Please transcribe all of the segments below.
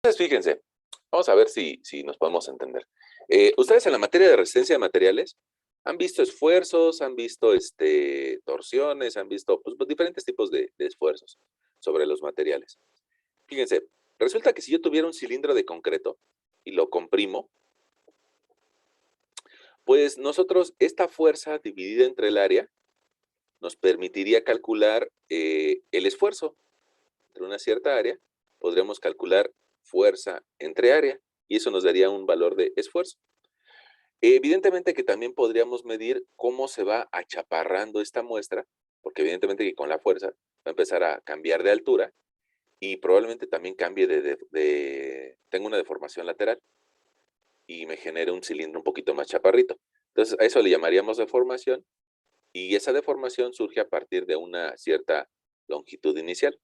Entonces, fíjense, vamos a ver si nos podemos entender. Ustedes en la materia de resistencia de materiales han visto esfuerzos, han visto torsiones, han visto pues, diferentes tipos de esfuerzos sobre los materiales. Fíjense, resulta que si yo tuviera un cilindro de concreto y lo comprimo, pues nosotros esta fuerza dividida entre el área nos permitiría calcular el esfuerzo entre una cierta área, podríamos calcular fuerza entre área y eso nos daría un valor de esfuerzo. Evidentemente que también podríamos medir cómo se va achaparrando esta muestra, porque evidentemente que con la fuerza va a empezar a cambiar de altura y probablemente también cambie tengo una deformación lateral y me genere un cilindro un poquito más chaparrito. Entonces a eso le llamaríamos deformación y esa deformación surge a partir de una cierta longitud inicial.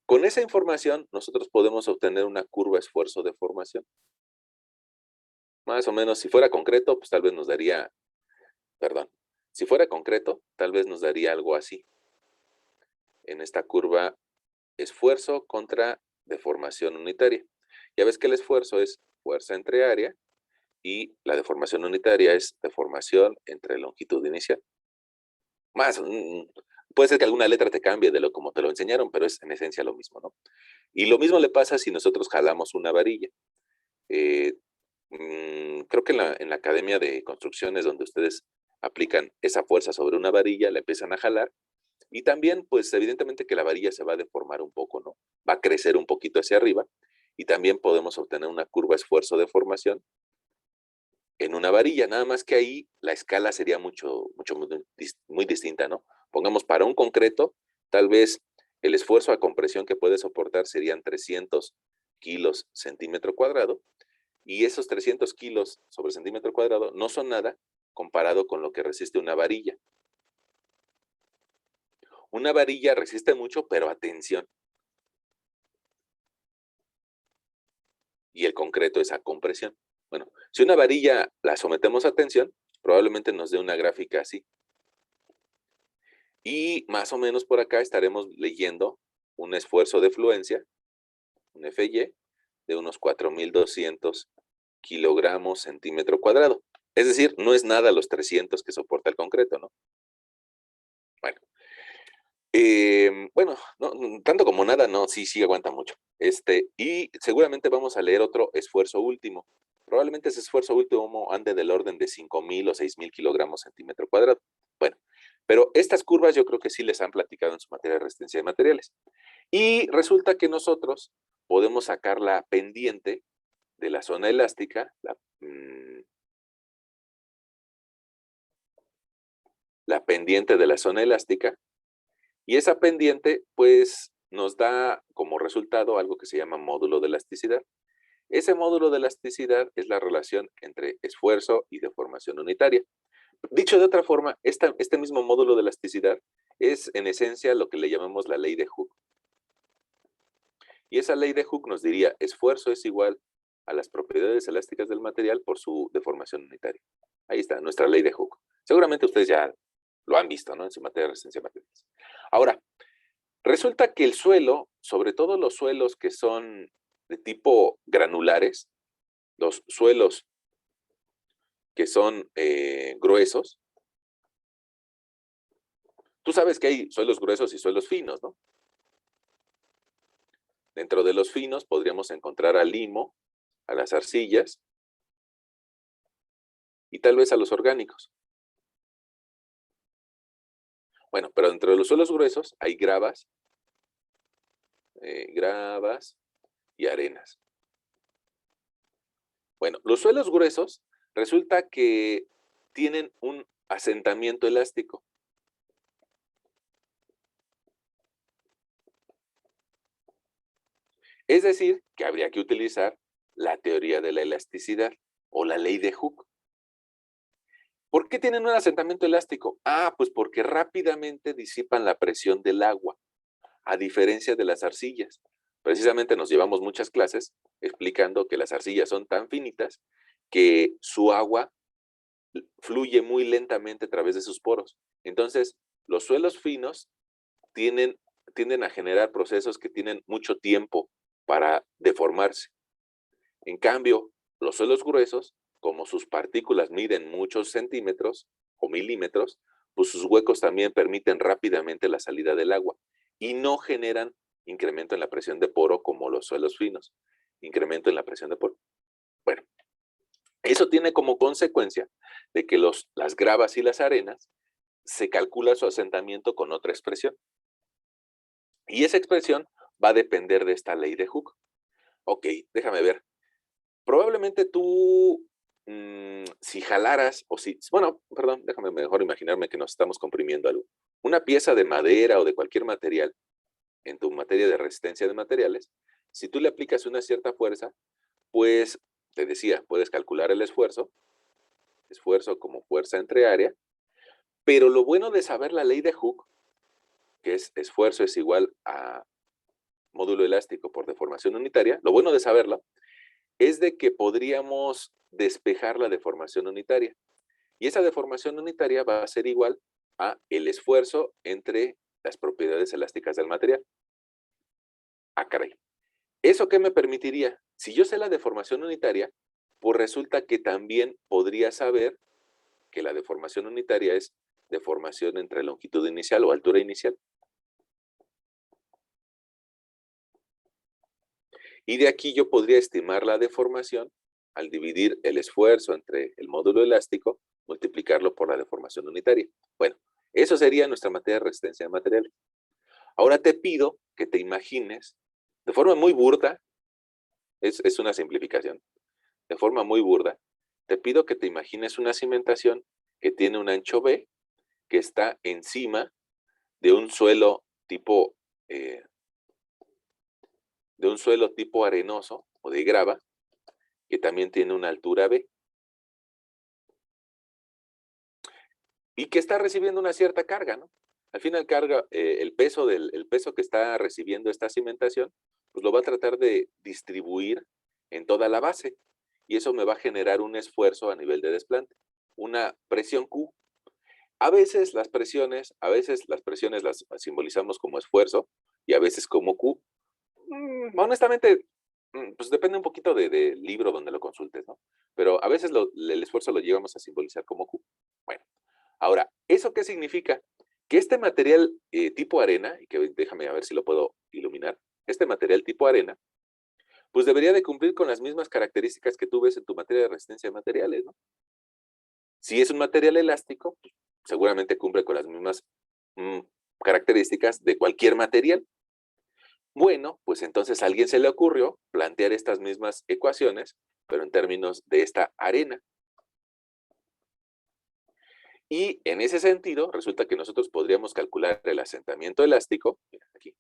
Con esa información nosotros podemos obtener una curva esfuerzo-deformación. Más o menos, si fuera concreto, pues tal vez nos daría, perdón, si fuera concreto, tal vez nos daría algo así. En esta curva, esfuerzo contra deformación unitaria. Ya ves que el esfuerzo es fuerza entre área y la deformación unitaria es deformación entre longitud inicial. Más, puede ser que alguna letra te cambie de lo como te lo enseñaron, pero es en esencia lo mismo, ¿no? Y lo mismo le pasa si nosotros jalamos una varilla. Eh, Creo que en la academia de construcciones donde ustedes aplican esa fuerza sobre una varilla, la empiezan a jalar y también, pues evidentemente que la varilla se va a deformar un poco, ¿no? Va a crecer un poquito hacia arriba y también podemos obtener una curva esfuerzo-deformación en una varilla, nada más que ahí la escala sería muy distinta, ¿no? Pongamos para un concreto, tal vez el esfuerzo a compresión que puede soportar serían 300 kilos centímetro cuadrado, y esos 300 kilos sobre centímetro cuadrado no son nada comparado con lo que resiste una varilla. Una varilla resiste mucho, pero a tensión, y el concreto es a compresión. Bueno, si una varilla la sometemos a tensión, probablemente nos dé una gráfica así. Y más o menos por acá estaremos leyendo un esfuerzo de fluencia, un FY, de unos 4,200 kilogramos centímetro cuadrado. Es decir, no es nada los 300 que soporta el concreto, ¿no? Bueno, bueno, no, tanto como nada, no, sí aguanta mucho. Y seguramente vamos a leer otro esfuerzo último. Probablemente ese esfuerzo último ande del orden de 5,000 o 6,000 kilogramos centímetro cuadrado. Bueno, pero estas curvas yo creo que sí les han platicado en su materia de resistencia de materiales. Y resulta que nosotros podemos sacar la pendiente de la zona elástica, la pendiente de la zona elástica, y esa pendiente, pues, nos da como resultado algo que se llama módulo de elasticidad. Ese módulo de elasticidad es la relación entre esfuerzo y deformación unitaria. Dicho de otra forma, este mismo módulo de elasticidad es en esencia lo que le llamamos la ley de Hooke. Y esa ley de Hooke nos diría, esfuerzo es igual a las propiedades elásticas del material por su deformación unitaria. Ahí está, nuestra ley de Hooke. Seguramente ustedes ya lo han visto, ¿no? En su materia de resistencia a materiales. Ahora, resulta que el suelo, sobre todo los suelos que son de tipo granulares, los suelos que son gruesos, tú sabes que hay suelos gruesos y suelos finos, ¿no? Dentro de los finos podríamos encontrar al limo, a las arcillas y tal vez a los orgánicos. Bueno, pero dentro de los suelos gruesos hay gravas y arenas. Bueno, los suelos gruesos resulta que tienen un asentamiento elástico. Es decir, que habría que utilizar la teoría de la elasticidad o la ley de Hooke. ¿Por qué tienen un asentamiento elástico? Pues porque rápidamente disipan la presión del agua, a diferencia de las arcillas. Precisamente nos llevamos muchas clases explicando que las arcillas son tan finitas que su agua fluye muy lentamente a través de sus poros. Entonces, los suelos finos tienden a generar procesos que tienen mucho tiempo para deformarse. En cambio, los suelos gruesos, como sus partículas miden muchos centímetros o milímetros, pues sus huecos también permiten rápidamente la salida del agua y no generan incremento en la presión de poro como los suelos finos. Incremento en la presión de poro. Bueno, eso tiene como consecuencia de que las gravas y las arenas se calcula su asentamiento con otra expresión. Y esa expresión va a depender de esta ley de Hooke. Ok, déjame ver. Probablemente tú, si jalaras, o si, bueno, perdón, déjame mejor imaginarme que nos estamos comprimiendo algo. Una pieza de madera o de cualquier material, en tu materia de resistencia de materiales, si tú le aplicas una cierta fuerza, pues, te decía, puedes calcular el esfuerzo como fuerza entre área, pero lo bueno de saber la ley de Hooke, que es esfuerzo es igual a módulo elástico por deformación unitaria, lo bueno de saberlo es de que podríamos despejar la deformación unitaria. Y esa deformación unitaria va a ser igual a el esfuerzo entre las propiedades elásticas del material. Ah, caray. ¿Eso qué me permitiría? Si yo sé la deformación unitaria, pues resulta que también podría saber que la deformación unitaria es deformación entre longitud inicial o altura inicial. Y de aquí yo podría estimar la deformación al dividir el esfuerzo entre el módulo elástico, multiplicarlo por la deformación unitaria. Bueno, eso sería nuestra materia de resistencia de materiales. Ahora te pido que te imagines, de forma muy burda, es una simplificación, de forma muy burda, te pido que te imagines una cimentación que tiene un ancho B, que está encima de un suelo tipo, eh, arenoso o de grava, que también tiene una altura B, y que está recibiendo una cierta carga, ¿no? Al final carga, el peso que está recibiendo esta cimentación, pues lo va a tratar de distribuir en toda la base, y eso me va a generar un esfuerzo a nivel de desplante, una presión Q. A veces las presiones las simbolizamos como esfuerzo y a veces como Q. Honestamente, pues depende un poquito del libro donde lo consultes, ¿no? Pero a veces el esfuerzo lo llevamos a simbolizar como Q. Bueno, ahora, ¿eso qué significa? Que este material tipo arena, y que déjame a ver si lo puedo iluminar, este material tipo arena, pues debería de cumplir con las mismas características que tú ves en tu materia de resistencia de materiales, ¿no? Si es un material elástico, pues, seguramente cumple con las mismas mm, características de cualquier material. Bueno, pues entonces a alguien se le ocurrió plantear estas mismas ecuaciones, pero en términos de esta arena. Y en ese sentido, resulta que nosotros podríamos calcular el asentamiento elástico, mira aquí,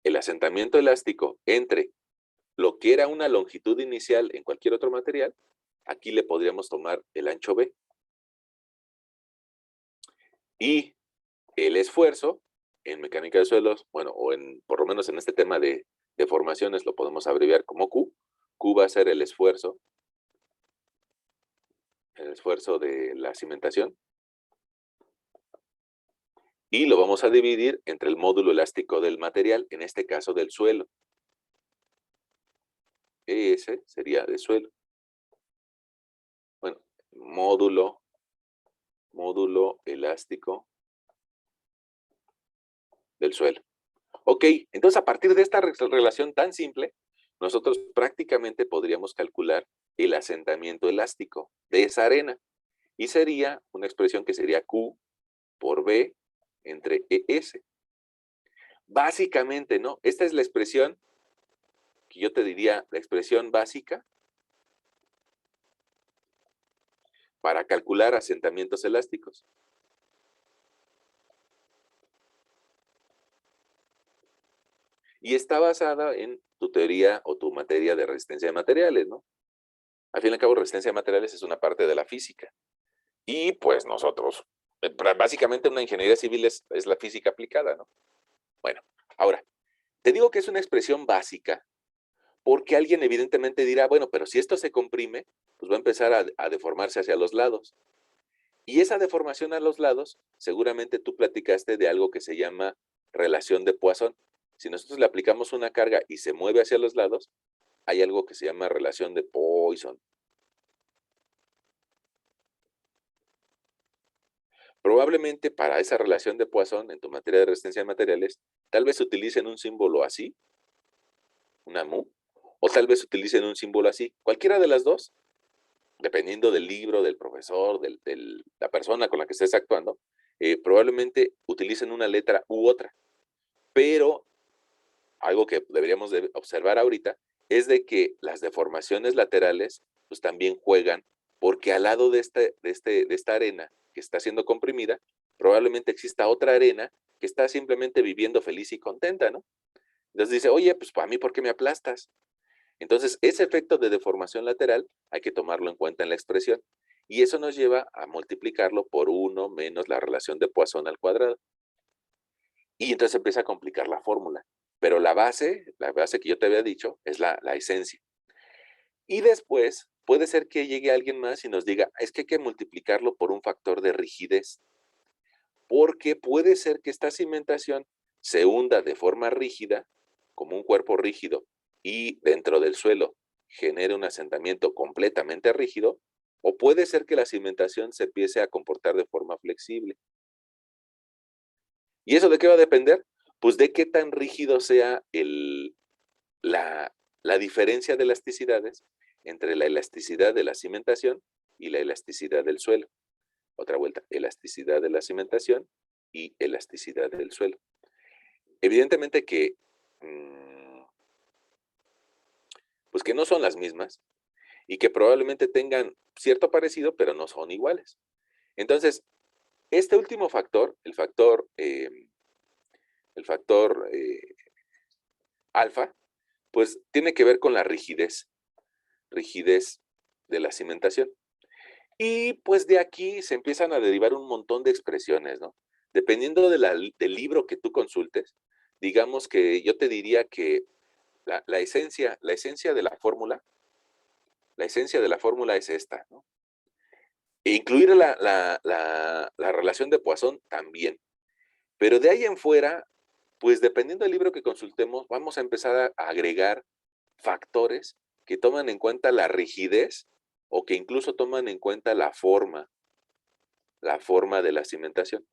el asentamiento elástico entre lo que era una longitud inicial en cualquier otro material, aquí le podríamos tomar el ancho B. Y el esfuerzo en mecánica de suelos, bueno, por lo menos en este tema de deformaciones lo podemos abreviar como Q. Q va a ser el esfuerzo de la cimentación, y lo vamos a dividir entre el módulo elástico del material, en este caso del suelo. Ese sería de suelo. Bueno, módulo elástico del suelo. Ok, entonces a partir de esta relación tan simple, nosotros prácticamente podríamos calcular el asentamiento elástico de esa arena. Y sería una expresión que sería Q por B entre ES. Básicamente, ¿no? Esta es la expresión que yo te diría, la expresión básica para calcular asentamientos elásticos. Y está basada en tu teoría o tu materia de resistencia de materiales, ¿no? Al fin y al cabo, resistencia de materiales es una parte de la física. Y pues nosotros, básicamente una ingeniería civil es la física aplicada, ¿no? Bueno, ahora, te digo que es una expresión básica porque alguien evidentemente dirá, bueno, pero si esto se comprime, pues va a empezar a deformarse hacia los lados. Y esa deformación a los lados, seguramente tú platicaste de algo que se llama relación de Poisson. Si nosotros le aplicamos una carga y se mueve hacia los lados, hay algo que se llama relación de Poisson. Probablemente para esa relación de Poisson en tu materia de resistencia de materiales, tal vez utilicen un símbolo así, una mu, o tal vez utilicen un símbolo así. Cualquiera de las dos, dependiendo del libro, del profesor, de la persona con la que estés actuando, probablemente utilicen una letra u otra. Pero algo que deberíamos de observar ahorita es de que las deformaciones laterales pues también juegan, porque al lado de esta arena que está siendo comprimida, probablemente exista otra arena que está simplemente viviendo feliz y contenta, ¿no? Entonces dice, oye, pues para mí, ¿por qué me aplastas? Entonces, ese efecto de deformación lateral hay que tomarlo en cuenta en la expresión. Y eso nos lleva a multiplicarlo por 1 menos la relación de Poisson al cuadrado. Y entonces empieza a complicar la fórmula. Pero la base que yo te había dicho, es la esencia. Y después, puede ser que llegue alguien más y nos diga, es que hay que multiplicarlo por un factor de rigidez. Porque puede ser que esta cimentación se hunda de forma rígida, como un cuerpo rígido, y dentro del suelo genere un asentamiento completamente rígido, o puede ser que la cimentación se empiece a comportar de forma flexible. ¿Y eso de qué va a depender? Pues de qué tan rígido sea la diferencia de elasticidades entre la elasticidad de la cimentación y la elasticidad del suelo. Otra vuelta, elasticidad de la cimentación y elasticidad del suelo. Evidentemente que, pues que no son las mismas y que probablemente tengan cierto parecido, pero no son iguales. Entonces, este último factor, el factor alfa, pues tiene que ver con la rigidez de la cimentación. Y pues de aquí se empiezan a derivar un montón de expresiones, ¿no? Dependiendo del libro que tú consultes, digamos que yo te diría que la esencia de la esencia de la fórmula es esta, ¿no? E incluir la relación de Poisson también. Pero de ahí en fuera, pues dependiendo del libro que consultemos, vamos a empezar a agregar factores que toman en cuenta la rigidez o que incluso toman en cuenta la forma de la cimentación.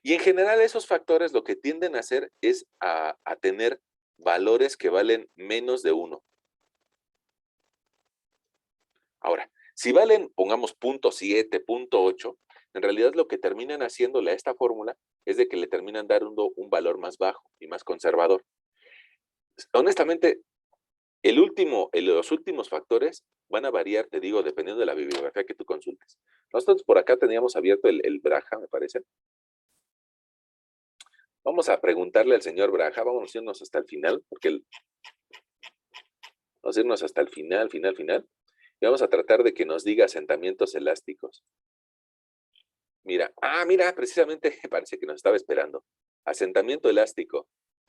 Y en general esos factores lo que tienden a hacer es a tener valores que valen menos de 1. Ahora, si valen, pongamos 0.7, 0.8, en realidad lo que terminan haciéndole a esta fórmula es de que le terminan dando un valor más bajo y más conservador. Honestamente, los últimos factores van a variar, te digo, dependiendo de la bibliografía que tú consultes. Nosotros por acá teníamos abierto el Braja, me parece. Vamos a preguntarle al señor Braja, vamos a irnos hasta el final, vamos a irnos hasta el final, y vamos a tratar de que nos diga asentamientos elásticos. Mira, mira, precisamente parece que nos estaba esperando. Asentamiento elástico.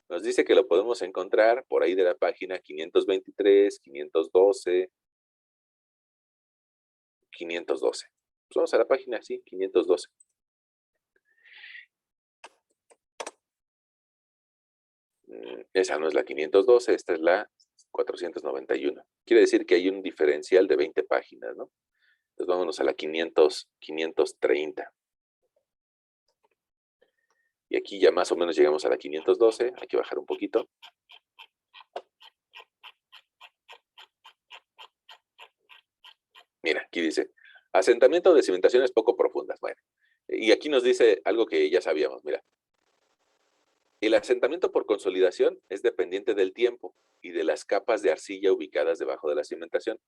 Nos dice que lo podemos encontrar por ahí de la página 523, 512, 512. Pues vamos a la página, sí, 512. Esa no es la 512, esta es la 491. Quiere decir que hay un diferencial de 20 páginas, ¿no? Entonces vámonos a la 530. Y aquí ya más o menos llegamos a la 512. Hay que bajar un poquito. Mira, aquí dice, asentamiento de cimentaciones poco profundas. Bueno, y aquí nos dice algo que ya sabíamos, mira. El asentamiento por consolidación es dependiente del tiempo y de las capas de arcilla ubicadas debajo de la cimentación.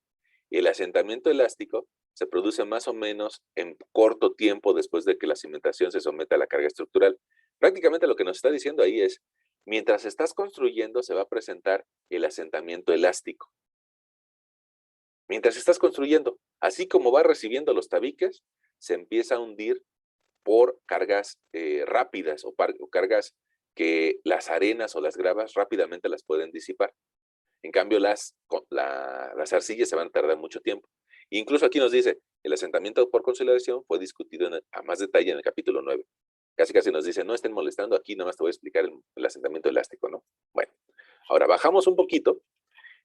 El asentamiento elástico se produce más o menos en corto tiempo después de que la cimentación se somete a la carga estructural. Prácticamente lo que nos está diciendo ahí es, mientras estás construyendo se va a presentar el asentamiento elástico. Mientras estás construyendo, así como va recibiendo los tabiques, se empieza a hundir por cargas rápidas o cargas que las arenas o las gravas rápidamente las pueden disipar. En cambio, las arcillas se van a tardar mucho tiempo. Incluso aquí nos dice, el asentamiento por consolidación fue discutido a más detalle en el capítulo 9. Casi casi nos dice, no estén molestando, aquí nada más te voy a explicar el asentamiento elástico, ¿no? Bueno, ahora bajamos un poquito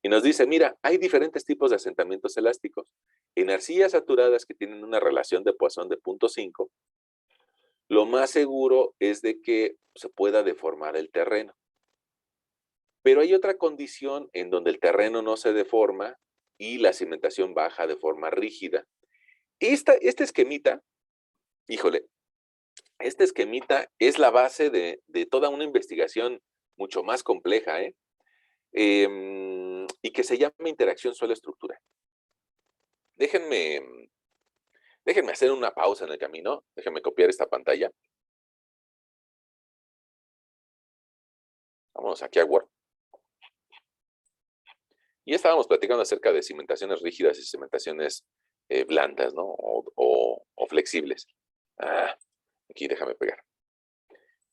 y nos dice, mira, hay diferentes tipos de asentamientos elásticos. En arcillas saturadas que tienen una relación de Poisson de 0.5, lo más seguro es de que se pueda deformar el terreno. Pero hay otra condición en donde el terreno no se deforma y la cimentación baja de forma rígida. Este esquemita, híjole, este esquemita es la base de toda una investigación mucho más compleja, ¿eh? Y que se llama interacción suelo-estructura. Déjenme, déjenme hacer una pausa en el camino, déjenme copiar esta pantalla. Vamos aquí a Word. Y estábamos platicando acerca de cimentaciones rígidas y cimentaciones blandas, ¿no? O flexibles. Ah, aquí déjame pegar.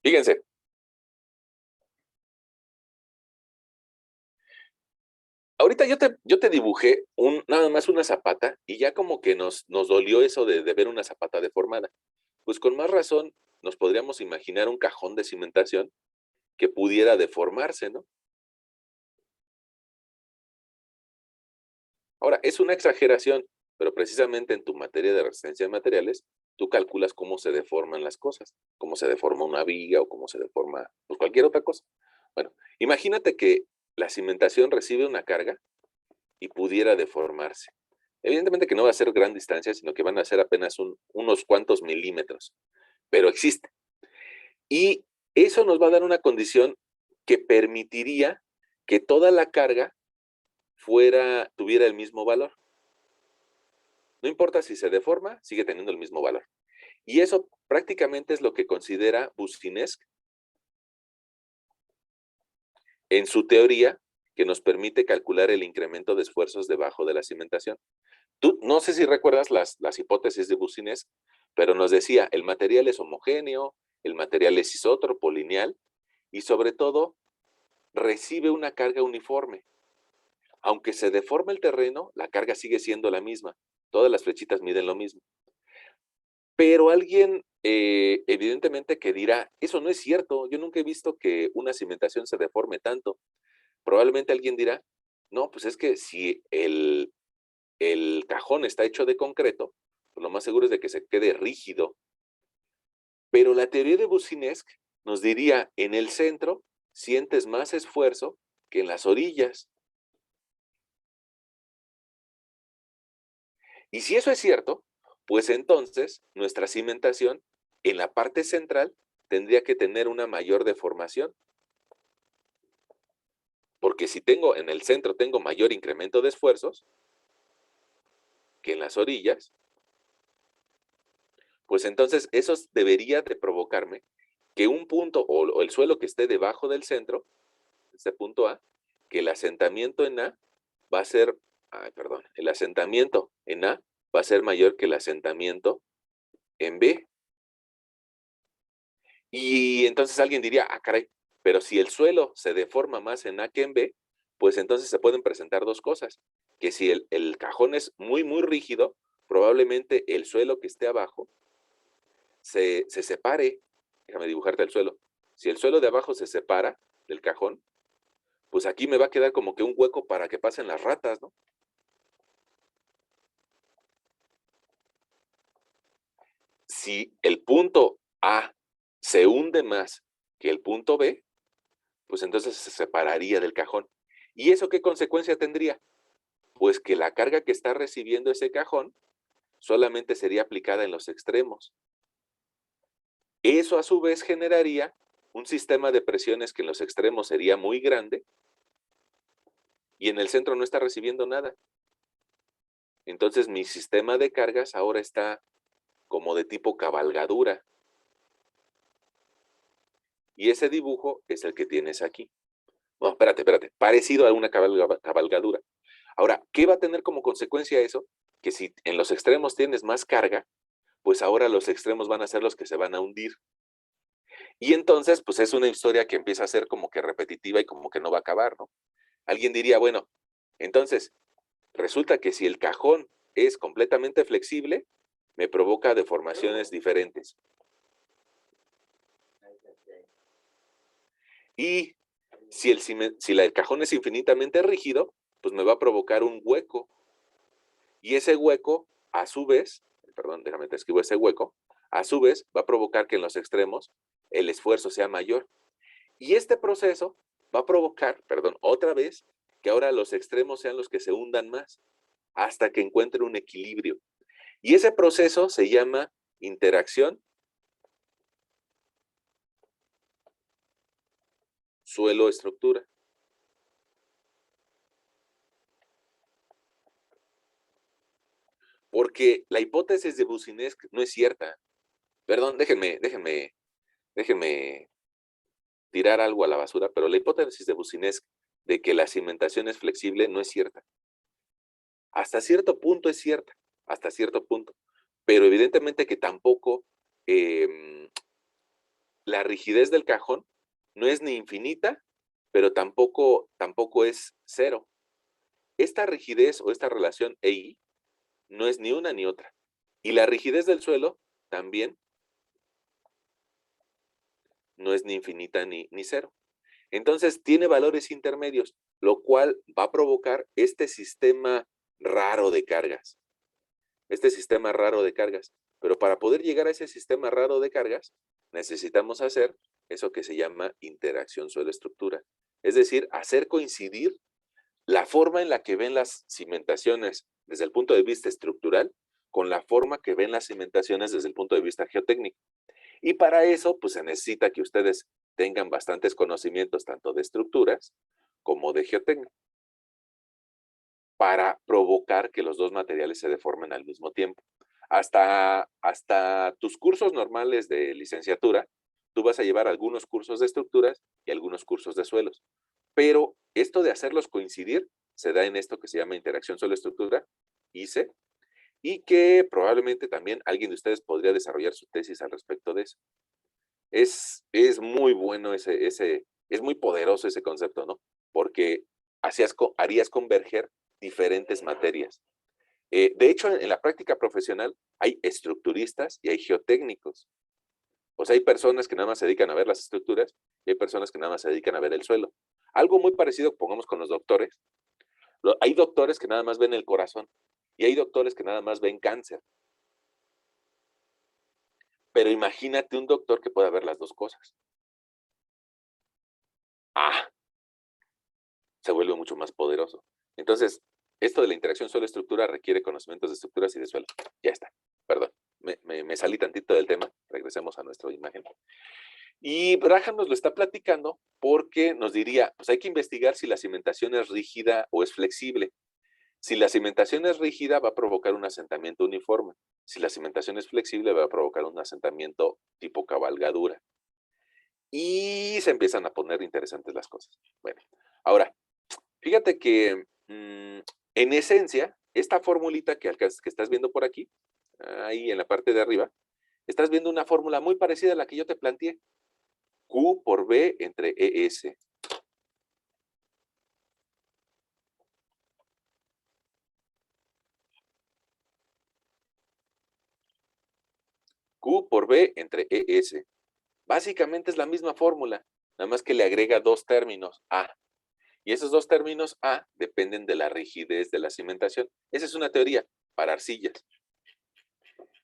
Fíjense, ahorita yo te dibujé nada más una zapata y ya como que nos dolió eso de ver una zapata deformada. Pues con más razón nos podríamos imaginar un cajón de cimentación que pudiera deformarse, ¿no? Ahora, es una exageración, pero precisamente en tu materia de resistencia de materiales, tú calculas cómo se deforman las cosas, cómo se deforma una viga o cómo se deforma pues, cualquier otra cosa. Bueno, imagínate que la cimentación recibe una carga y pudiera deformarse. Evidentemente que no va a ser gran distancia, sino que van a ser apenas unos cuantos milímetros, pero existe. Y eso nos va a dar una condición que permitiría que toda la carga tuviera el mismo valor. No importa si se deforma, sigue teniendo el mismo valor. Y eso prácticamente es lo que considera Boussinesq en su teoría que nos permite calcular el incremento de esfuerzos debajo de la cimentación. Tú no sé si recuerdas las hipótesis de Boussinesq, pero nos decía, el material es homogéneo, el material es isótropo, lineal, y sobre todo recibe una carga uniforme. Aunque se deforme el terreno, la carga sigue siendo la misma. Todas las flechitas miden lo mismo. Pero alguien, evidentemente, que dirá, eso no es cierto, yo nunca he visto que una cimentación se deforme tanto. Probablemente alguien dirá, no, pues es que si el cajón está hecho de concreto, pues lo más seguro es de que se quede rígido. Pero la teoría de Boussinesq nos diría, en el centro sientes más esfuerzo que en las orillas. Y si eso es cierto, pues entonces nuestra cimentación en la parte central tendría que tener una mayor deformación. Porque si en el centro tengo mayor incremento de esfuerzos que en las orillas, pues entonces eso debería de provocarme que un punto o el suelo que esté debajo del centro, este punto A, que el asentamiento en A va a ser, perdón, el asentamiento en A va a ser mayor que el asentamiento en B. Y entonces alguien diría, caray, pero si el suelo se deforma más en A que en B, pues entonces se pueden presentar dos cosas, que si el cajón es muy, muy rígido, probablemente el suelo que esté abajo se separe. Déjame dibujarte el suelo. Si el suelo de abajo se separa del cajón, pues aquí me va a quedar como que un hueco para que pasen las ratas, ¿no? Si el punto A se hunde más que el punto B, pues entonces se separaría del cajón. ¿Y eso qué consecuencia tendría? Pues que la carga que está recibiendo ese cajón solamente sería aplicada en los extremos. Eso a su vez generaría un sistema de presiones que en los extremos sería muy grande y en el centro no está recibiendo nada. Entonces mi sistema de cargas ahora está como de tipo cabalgadura. Y ese dibujo es el que tienes aquí. No, espérate, parecido a una cabalgadura. Ahora, ¿qué va a tener como consecuencia eso? Que si en los extremos tienes más carga, pues ahora los extremos van a ser los que se van a hundir. Y entonces, pues es una historia que empieza a ser como que repetitiva y como que no va a acabar, ¿no? Alguien diría, bueno, entonces, resulta que si el cajón es completamente flexible, me provoca deformaciones diferentes. Y si el cajón es infinitamente rígido, pues me va a provocar un hueco. Y ese hueco, a su vez, perdón, déjame te escribo ese hueco, a su vez va a provocar que en los extremos el esfuerzo sea mayor. Y este proceso va a provocar, perdón, otra vez, que ahora los extremos sean los que se hundan más, hasta que encuentre un equilibrio. Y ese proceso se llama interacción suelo-estructura. Porque la hipótesis de Boussinesq no es cierta. Perdón, déjenme tirar algo a la basura, pero la hipótesis de Boussinesq de que la cimentación es flexible no es cierta. Hasta cierto punto es cierta, hasta cierto punto. Pero evidentemente que tampoco la rigidez del cajón no es ni infinita, pero tampoco es cero. Esta rigidez o esta relación EI no es ni una ni otra. Y la rigidez del suelo también no es ni infinita ni cero. Entonces tiene valores intermedios, lo cual va a provocar este sistema raro de cargas. Este sistema raro de cargas. Pero para poder llegar a ese sistema raro de cargas, necesitamos hacer eso que se llama interacción suelo-estructura. Es decir, hacer coincidir la forma en la que ven las cimentaciones desde el punto de vista estructural con la forma que ven las cimentaciones desde el punto de vista geotécnico. Y para eso, pues se necesita que ustedes tengan bastantes conocimientos tanto de estructuras como de geotécnica para provocar que los dos materiales se deformen al mismo tiempo. Hasta tus cursos normales de licenciatura, tú vas a llevar algunos cursos de estructuras y algunos cursos de suelos. Pero esto de hacerlos coincidir se da en esto que se llama interacción suelo-estructura, ICE, y que probablemente también alguien de ustedes podría desarrollar su tesis al respecto de eso. Es muy bueno es muy poderoso ese concepto, ¿no? Porque harías converger diferentes materias. De hecho, en la práctica profesional hay estructuristas y hay geotécnicos. O sea, hay personas que nada más se dedican a ver las estructuras y hay personas que nada más se dedican a ver el suelo. Algo muy parecido, pongamos, con los doctores. Hay doctores que nada más ven el corazón y hay doctores que nada más ven cáncer. Pero imagínate un doctor que pueda ver las dos cosas. Ah, se vuelve mucho más poderoso. Entonces, esto de la interacción suelo-estructura requiere conocimientos de estructuras y de suelo. Ya está, perdón. Me salí tantito del tema. Regresemos a nuestra imagen. Y Braham nos lo está platicando porque nos diría, pues hay que investigar si la cimentación es rígida o es flexible. Si la cimentación es rígida, va a provocar un asentamiento uniforme. Si la cimentación es flexible, va a provocar un asentamiento tipo cabalgadura. Y se empiezan a poner interesantes las cosas. Bueno, ahora, fíjate que en esencia, esta formulita que estás viendo por aquí, ahí en la parte de arriba, estás viendo una fórmula muy parecida a la que yo te planteé. Q por B entre ES. Q por B entre ES. Básicamente es la misma fórmula, nada más que le agrega dos términos, A. Y esos dos términos A dependen de la rigidez de la cimentación. Esa es una teoría para arcillas.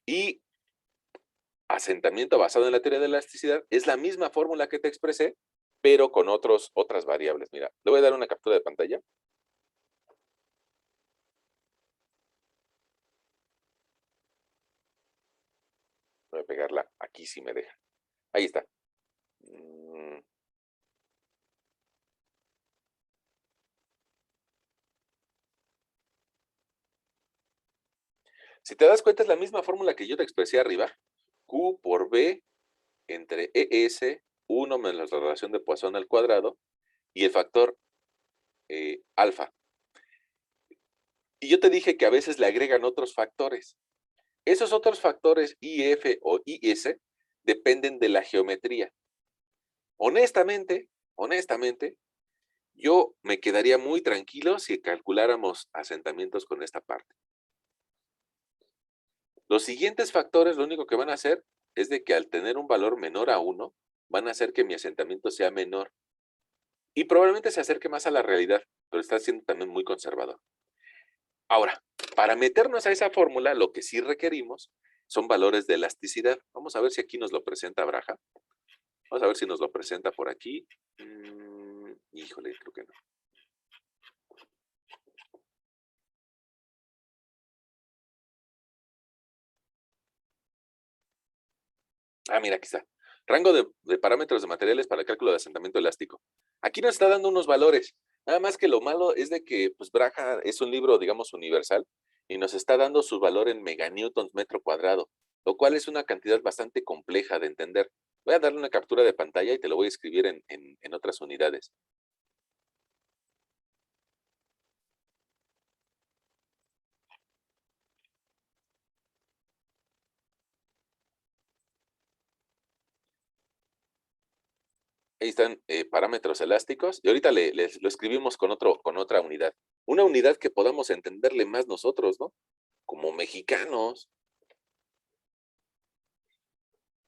Y asentamiento basado en la teoría de la elasticidad es la misma fórmula que te expresé, pero con otras variables. Mira, le voy a dar una captura de pantalla. Voy a pegarla aquí si me deja. Ahí está. Si te das cuenta, es la misma fórmula que yo te expresé arriba. Q por B entre ES, 1 menos la relación de Poisson al cuadrado, y el factor alfa. Y yo te dije que a veces le agregan otros factores. Esos otros factores IF o IS dependen de la geometría. Honestamente, yo me quedaría muy tranquilo si calculáramos asentamientos con esta parte. Los siguientes factores lo único que van a hacer es de que al tener un valor menor a 1, van a hacer que mi asentamiento sea menor. y probablemente se acerque más a la realidad, pero está siendo también muy conservador. Ahora, para meternos a esa fórmula, lo que sí requerimos son valores de elasticidad. Vamos a ver si aquí nos lo presenta Braja. Vamos a ver si nos lo presenta por aquí. Híjole, creo que no. Ah, mira, aquí está. Rango de parámetros de materiales para el cálculo de asentamiento elástico. Aquí nos está dando unos valores. Nada más que lo malo es de que pues, Braja es un libro, digamos, universal y nos está dando su valor en meganewtons metro cuadrado, lo cual es una cantidad bastante compleja de entender. Voy a darle una captura de pantalla y te lo voy a escribir en otras unidades. Ahí están parámetros elásticos y ahorita lo escribimos con otra unidad. Una unidad que podamos entenderle más nosotros, ¿no? Como mexicanos.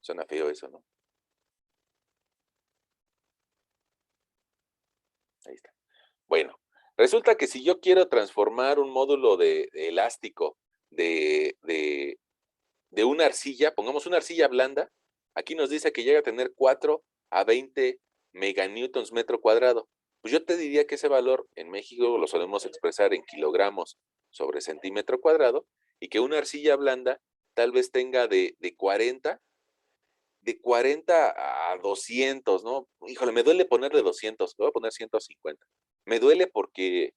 Suena feo eso, ¿no? Ahí está. Bueno, resulta que si yo quiero transformar un módulo de elástico de, de, de una arcilla, pongamos una arcilla blanda, aquí nos dice que llega a tener 4 a 20 meganewtons metro cuadrado. Pues yo te diría que ese valor en México lo solemos expresar en kilogramos sobre centímetro cuadrado y que una arcilla blanda tal vez tenga de 40 a 200, ¿no? Híjole, me duele ponerle 200, le voy a poner 150. Me duele porque,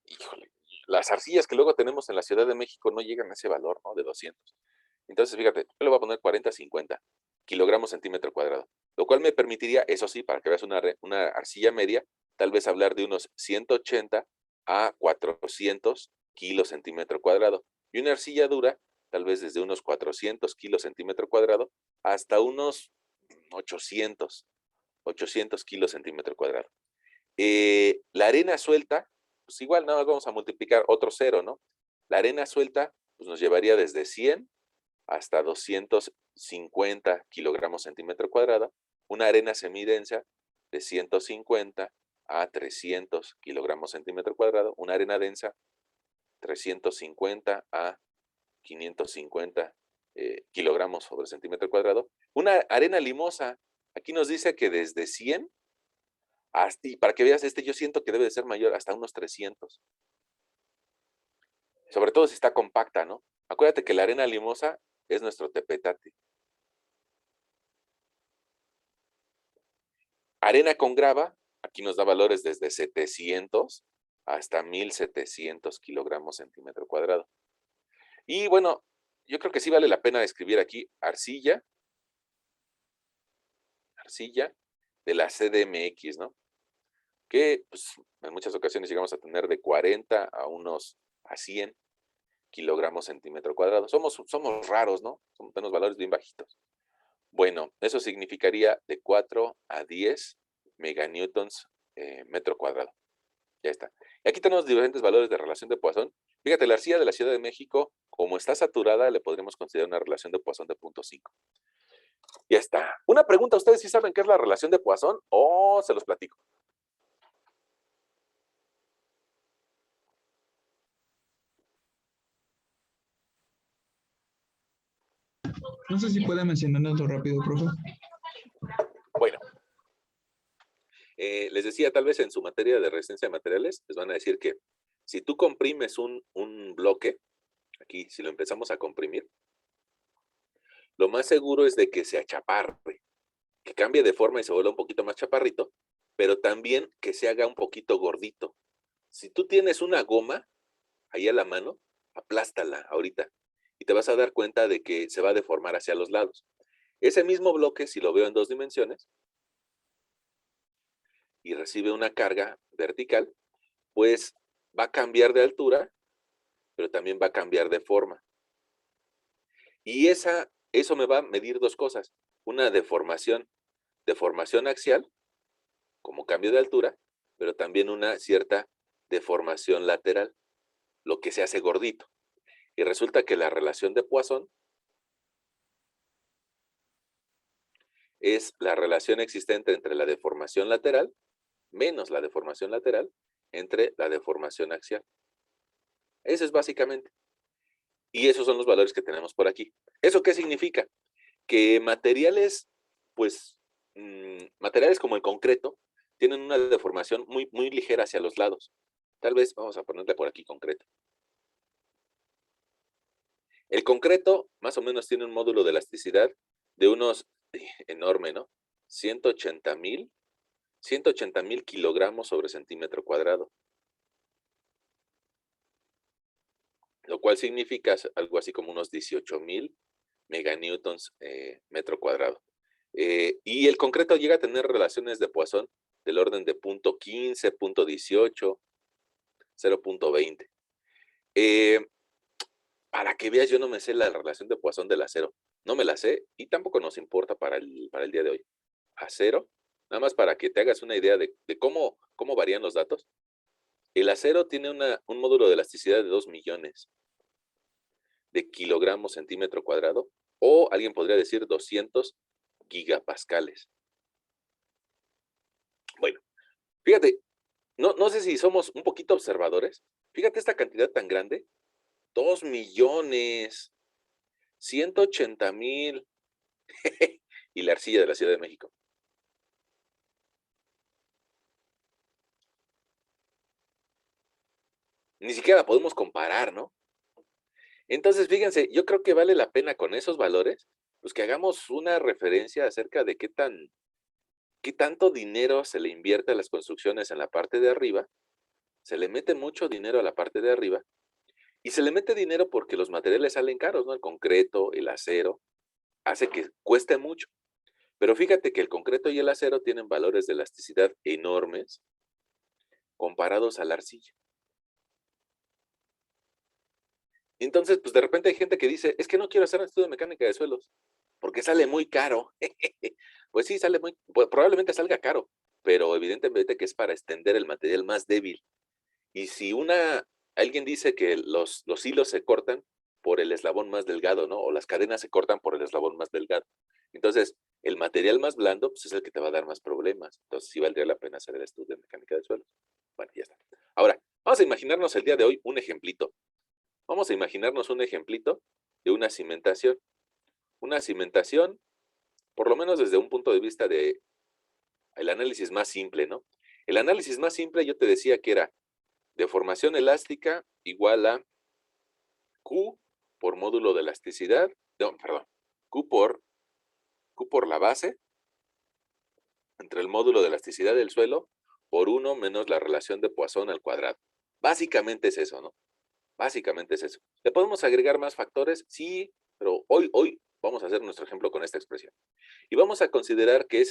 híjole, las arcillas que luego tenemos en la Ciudad de México no llegan a ese valor, ¿no? De 200. Entonces, fíjate, yo le voy a poner 40 a 50 kilogramos centímetro cuadrado, lo cual me permitiría, eso sí, para que veas una arcilla media, tal vez hablar de unos 180 a 400 kilos centímetro cuadrado. Y una arcilla dura, tal vez desde unos 400 kilos centímetro cuadrado hasta unos 800, 800 kilos centímetro cuadrado. La arena suelta, pues igual nada más vamos a multiplicar otro cero, ¿no? La arena suelta pues nos llevaría desde 100 hasta 250 kilogramos centímetro cuadrado. Una arena semidensa de 150 a 300 kilogramos centímetro cuadrado. Una arena densa 350 a 550 kilogramos sobre centímetro cuadrado. Una arena limosa, aquí nos dice que desde 100 hasta, y para que veas yo siento que debe de ser mayor, hasta unos 300. Sobre todo si está compacta, ¿no? Acuérdate que la arena limosa es nuestro tepetate. Arena con grava, aquí nos da valores desde 700 hasta 1700 kilogramos centímetro cuadrado. Y bueno, yo creo que sí vale la pena escribir aquí arcilla de la CDMX, ¿no? Que pues, en muchas ocasiones llegamos a tener de 40 a 100 kilogramos centímetro cuadrado. Somos raros, ¿no? Tenemos valores bien bajitos. Bueno, eso significaría de 4 a 10 meganewtons metro cuadrado. Ya está. Y aquí tenemos diferentes valores de relación de Poisson. Fíjate, la arcilla de la Ciudad de México, como está saturada, le podríamos considerar una relación de Poisson de 0.5. Ya está. Una pregunta, ¿ustedes sí saben qué es la relación de Poisson o se los platico? No sé si puede mencionarlo rápido, profe. Bueno, les decía, tal vez en su materia de resistencia de materiales, les van a decir que si tú comprimes un bloque, aquí si lo empezamos a comprimir, lo más seguro es de que se achaparre, que cambie de forma y se vuelva un poquito más chaparrito, pero también que se haga un poquito gordito. Si tú tienes una goma ahí a la mano, aplástala ahorita y te vas a dar cuenta de que se va a deformar hacia los lados. Ese mismo bloque, si lo veo en 2 dimensiones y recibe una carga vertical, pues va a cambiar de altura, pero también va a cambiar de forma. Y eso me va a medir 2 cosas. Una deformación axial, como cambio de altura, pero también una cierta deformación lateral, lo que se hace gordito. Y resulta que la relación de Poisson es la relación existente entre la deformación lateral menos la deformación lateral entre la deformación axial. Eso es básicamente. Y esos son los valores que tenemos por aquí. ¿Eso qué significa? Que materiales, pues, materiales como el concreto, tienen una deformación muy, muy ligera hacia los lados. Tal vez vamos a ponerle por aquí concreto. El concreto más o menos tiene un módulo de elasticidad de unos, enorme, ¿no? 180,000 kilogramos sobre centímetro cuadrado, lo cual significa algo así como unos 18,000 meganewtons metro cuadrado. Y el concreto llega a tener relaciones de Poisson del orden de 0.15, 0.18, 0.20. Para que veas, yo no me sé la relación de Poisson del acero. No me la sé y tampoco nos importa para el día de hoy. Acero, nada más para que te hagas una idea de cómo varían los datos. El acero tiene un módulo de elasticidad de 2 millones de kilogramos centímetro cuadrado, o alguien podría decir 200 gigapascales. Bueno, fíjate, no sé si somos un poquito observadores. Fíjate esta cantidad tan grande, 2 millones, 180,000, y la arcilla de la Ciudad de México. Ni siquiera la podemos comparar, ¿no? Entonces, fíjense, yo creo que vale la pena con esos valores, pues que hagamos una referencia acerca de qué tanto dinero se le invierte a las construcciones en la parte de arriba. Se le mete mucho dinero a la parte de arriba, y se le mete dinero porque los materiales salen caros, ¿no? El concreto, el acero, hace que cueste mucho. Pero fíjate que el concreto y el acero tienen valores de elasticidad enormes comparados a la arcilla. Y entonces, pues de repente hay gente que dice, es que no quiero hacer un estudio de mecánica de suelos, porque sale muy caro. Pues sí, probablemente salga caro, pero evidentemente que es para extender el material más débil. Y si alguien dice que los hilos se cortan por el eslabón más delgado, ¿no? O las cadenas se cortan por el eslabón más delgado. Entonces, el material más blando, pues es el que te va a dar más problemas. Entonces, sí valdría la pena hacer el estudio de mecánica de suelos. Bueno, ya está. Ahora, vamos a imaginarnos el día de hoy un ejemplito. Vamos a imaginarnos un ejemplito de una cimentación. Una cimentación, por lo menos desde un punto de vista de el análisis más simple, ¿no? El análisis más simple yo te decía que era deformación elástica igual a Q por módulo de elasticidad, no, perdón, Q por la base entre el módulo de elasticidad del suelo por 1 menos la relación de Poisson al cuadrado. Básicamente es eso, ¿no? Básicamente es eso. ¿Le podemos agregar más factores? Sí, pero hoy vamos a hacer nuestro ejemplo con esta expresión. Y vamos a considerar que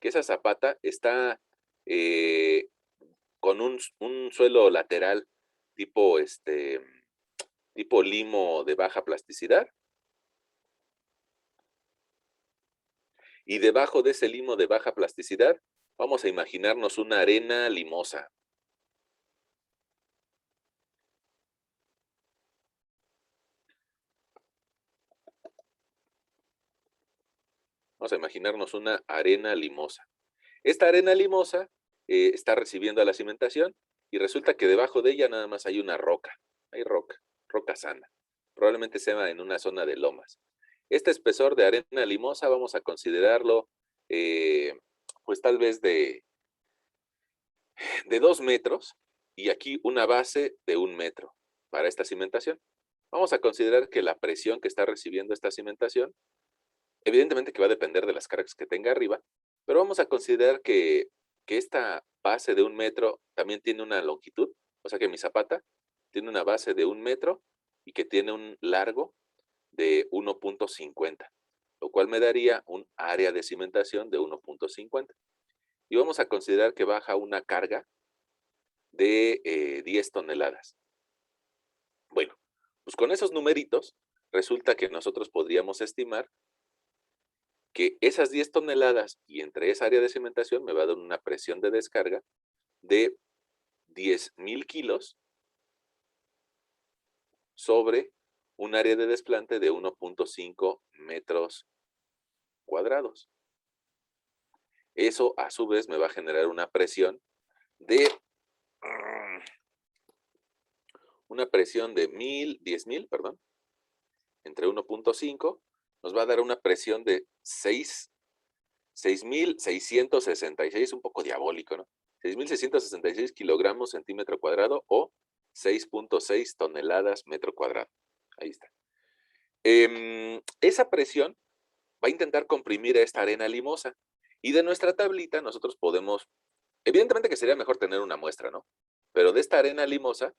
esa zapata está con un suelo lateral tipo, tipo limo de baja plasticidad. Y debajo de ese limo de baja plasticidad, vamos a imaginarnos una arena limosa. Vamos a imaginarnos una arena limosa. Esta arena limosa está recibiendo a la cimentación y resulta que debajo de ella nada más hay una roca. Hay roca sana. Probablemente sea en una zona de lomas. Este espesor de arena limosa vamos a considerarlo, pues tal vez de 2 metros, y aquí una base de 1 metro para esta cimentación. Vamos a considerar que la presión que está recibiendo esta cimentación, evidentemente que va a depender de las cargas que tenga arriba, pero vamos a considerar que esta base de 1 metro también tiene una longitud, o sea que mi zapata tiene una base de 1 metro y que tiene un largo de 1.50, lo cual me daría un área de cimentación de 1.50. Y vamos a considerar que baja una carga de 10 toneladas. Bueno, pues con esos numeritos, resulta que nosotros podríamos estimar que esas 10 toneladas y entre esa área de cimentación me va a dar una presión de descarga de 10,000 kilos sobre un área de desplante de 1.5 metros cuadrados. Eso, a su vez, me va a generar una presión de 10,000, perdón, entre 1.5, nos va a dar una presión de 6,666, un poco diabólico, ¿no? 6,666 kilogramos centímetro cuadrado o 6.6 toneladas metro cuadrado. Ahí está. Esa presión va a intentar comprimir a esta arena limosa. Y de nuestra tablita nosotros podemos, evidentemente que sería mejor tener una muestra, ¿no? Pero de esta arena limosa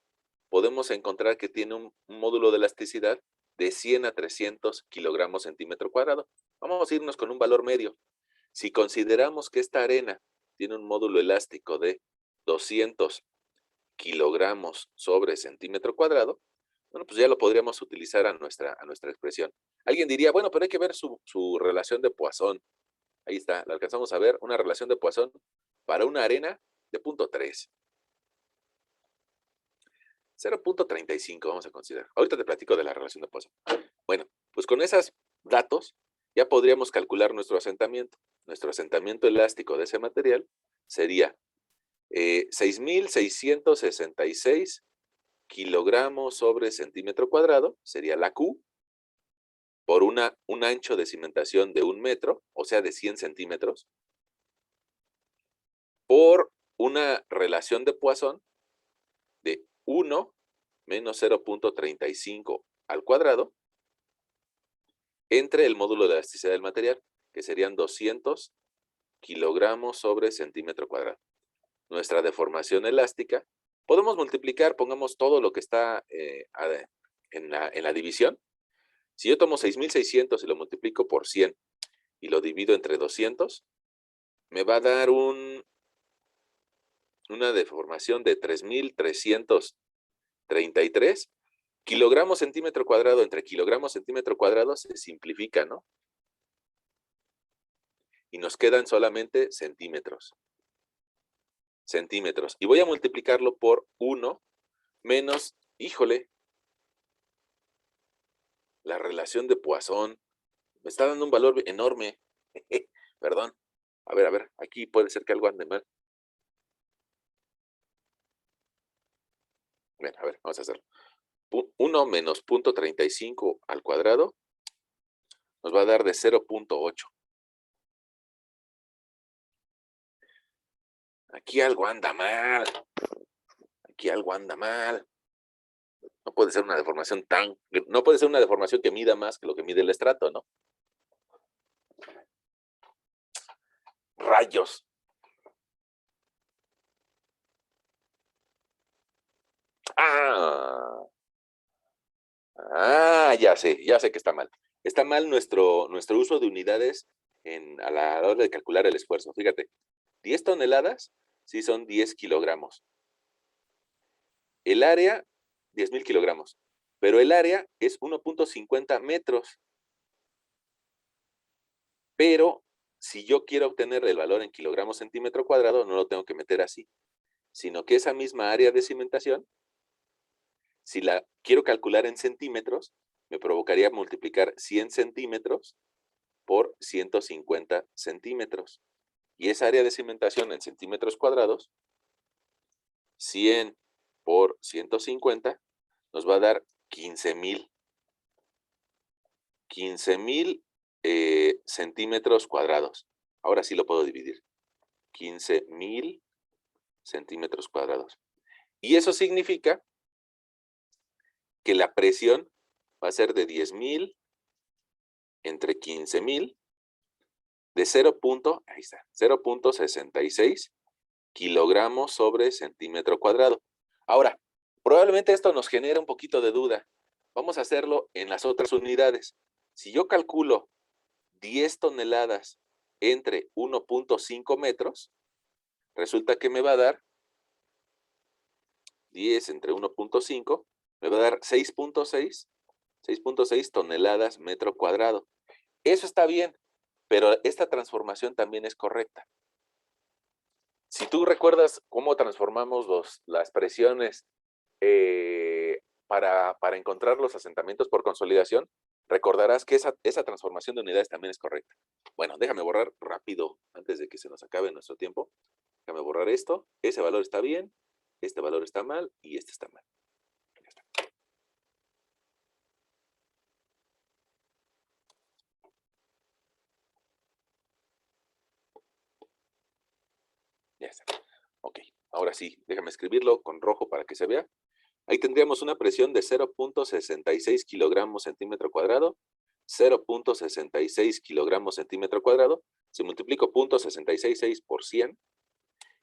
podemos encontrar que tiene un módulo de elasticidad de 100 a 300 kilogramos centímetro cuadrado. Vamos a irnos con un valor medio. Si consideramos que esta arena tiene un módulo elástico de 200 kilogramos sobre centímetro cuadrado, bueno, pues ya lo podríamos utilizar a nuestra expresión. Alguien diría, bueno, pero hay que ver su relación de Poisson. Ahí está, la alcanzamos a ver, una relación de Poisson para una arena de 0.3. 0.35 vamos a considerar. Ahorita te platico de la relación de Poisson. Bueno, pues con esos datos ya podríamos calcular nuestro asentamiento. Nuestro asentamiento elástico de ese material sería 6,666 kilogramos sobre centímetro cuadrado, sería la Q, por un ancho de cimentación de 1 metro, o sea, de 100 centímetros, por una relación de Poisson de 1 menos 0.35 al cuadrado, entre el módulo de elasticidad del material, que serían 200 kilogramos sobre centímetro cuadrado. Nuestra deformación elástica, podemos multiplicar, pongamos todo lo que está en la división. Si yo tomo 6,600 y lo multiplico por 100 y lo divido entre 200, me va a dar una deformación de 3,333 kilogramos centímetro cuadrado entre kilogramos centímetro cuadrado se simplifica, ¿no? Y nos quedan solamente centímetros. Centímetros. Y voy a multiplicarlo por 1 menos, híjole, la relación de Poisson. Me está dando un valor enorme. Perdón. A ver, aquí puede ser que algo ande mal. Bueno, a ver, vamos a hacerlo. 1 menos 0.35 al cuadrado nos va a dar de 0.8. Aquí algo anda mal. Aquí algo anda mal. No puede ser una deformación no puede ser una deformación que mida más que lo que mide el estrato, ¿no? Rayos. Ya sé que está mal. Está mal nuestro uso de unidades a la hora de calcular el esfuerzo. Fíjate, 10 toneladas sí son 10 kilogramos. El área, 10,000 kilogramos. Pero el área es 1.50 metros. Pero si yo quiero obtener el valor en kilogramos centímetro cuadrado, no lo tengo que meter así, sino que esa misma área de cimentación, si la quiero calcular en centímetros, me provocaría multiplicar 100 centímetros por 150 centímetros. Y esa área de cimentación en centímetros cuadrados, 100 por 150, nos va a dar 15,000. 15,000 centímetros cuadrados. Ahora sí lo puedo dividir. 15,000 centímetros cuadrados. Y eso significa que la presión va a ser de 10,000 entre 15,000 de 0.66 kilogramos sobre centímetro cuadrado. Ahora, probablemente esto nos genera un poquito de duda. Vamos a hacerlo en las otras unidades. Si yo calculo 10 toneladas entre 1.5 metros, resulta que me va a dar 10 entre 1.5, me va a dar 6.6 toneladas metro cuadrado. Eso está bien, pero esta transformación también es correcta. Si tú recuerdas cómo transformamos las presiones para encontrar los asentamientos por consolidación, recordarás que esa transformación de unidades también es correcta. Bueno, déjame borrar rápido, antes de que se nos acabe nuestro tiempo. Déjame borrar esto. Ese valor está bien, este valor está mal y este está mal. Ya está. Ya está. Ok, ahora sí, déjame escribirlo con rojo para que se vea. Ahí tendríamos una presión de 0.66 kilogramos centímetro cuadrado, 0.66 kilogramos centímetro cuadrado. Si multiplico 0.666 por 100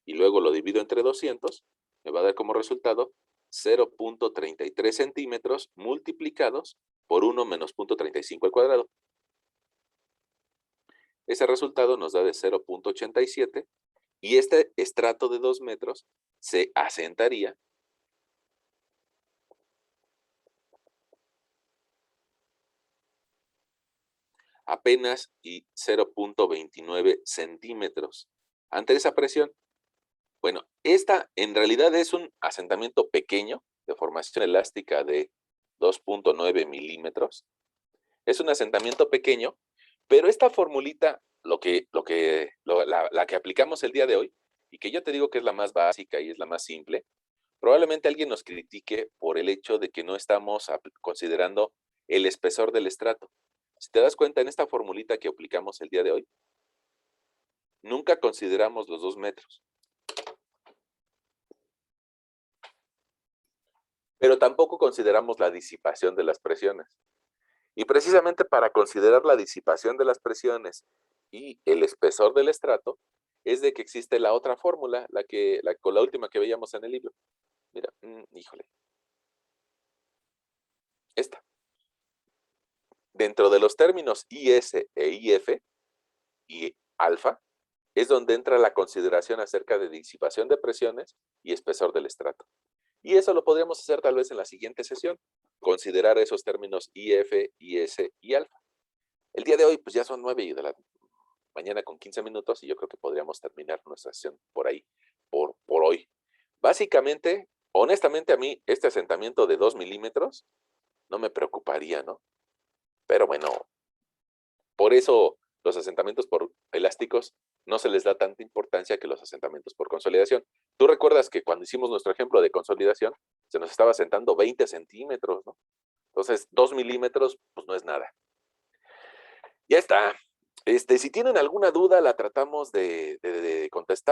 y luego lo divido entre 200, me va a dar como resultado 0.33 centímetros multiplicados por 1 menos 0.35 al cuadrado. Ese resultado nos da de 0.87 y este estrato de 2 metros se asentaría apenas y 0.29 centímetros. Ante esa presión, bueno, esta en realidad es un asentamiento pequeño de formación elástica de 2.9 milímetros. Es un asentamiento pequeño, pero esta formulita, la que aplicamos el día de hoy, y que yo te digo que es la más básica y es la más simple, probablemente alguien nos critique por el hecho de que no estamos considerando el espesor del estrato. Si te das cuenta, en esta formulita que aplicamos el día de hoy, nunca consideramos los 2 metros. Pero tampoco consideramos la disipación de las presiones. Y precisamente para considerar la disipación de las presiones y el espesor del estrato, es de que existe la otra fórmula, con la última que veíamos en el libro. Mira, híjole. Esta. Dentro de los términos IS e IF y alfa, es donde entra la consideración acerca de disipación de presiones y espesor del estrato. Y eso lo podríamos hacer tal vez en la siguiente sesión, considerar esos términos IF, IS y alfa. El día de hoy, pues ya son 9 de la mañana con 15 minutos y yo creo que podríamos terminar nuestra sesión por ahí, por hoy. Básicamente, honestamente a mí, este asentamiento de 2 milímetros no me preocuparía, ¿no? Pero bueno, por eso los asentamientos por elásticos no se les da tanta importancia que los asentamientos por consolidación. Tú recuerdas que cuando hicimos nuestro ejemplo de consolidación, se nos estaba asentando 20 centímetros, ¿no? Entonces, 2 milímetros, pues no es nada. Ya está. Si tienen alguna duda, la tratamos de contestar.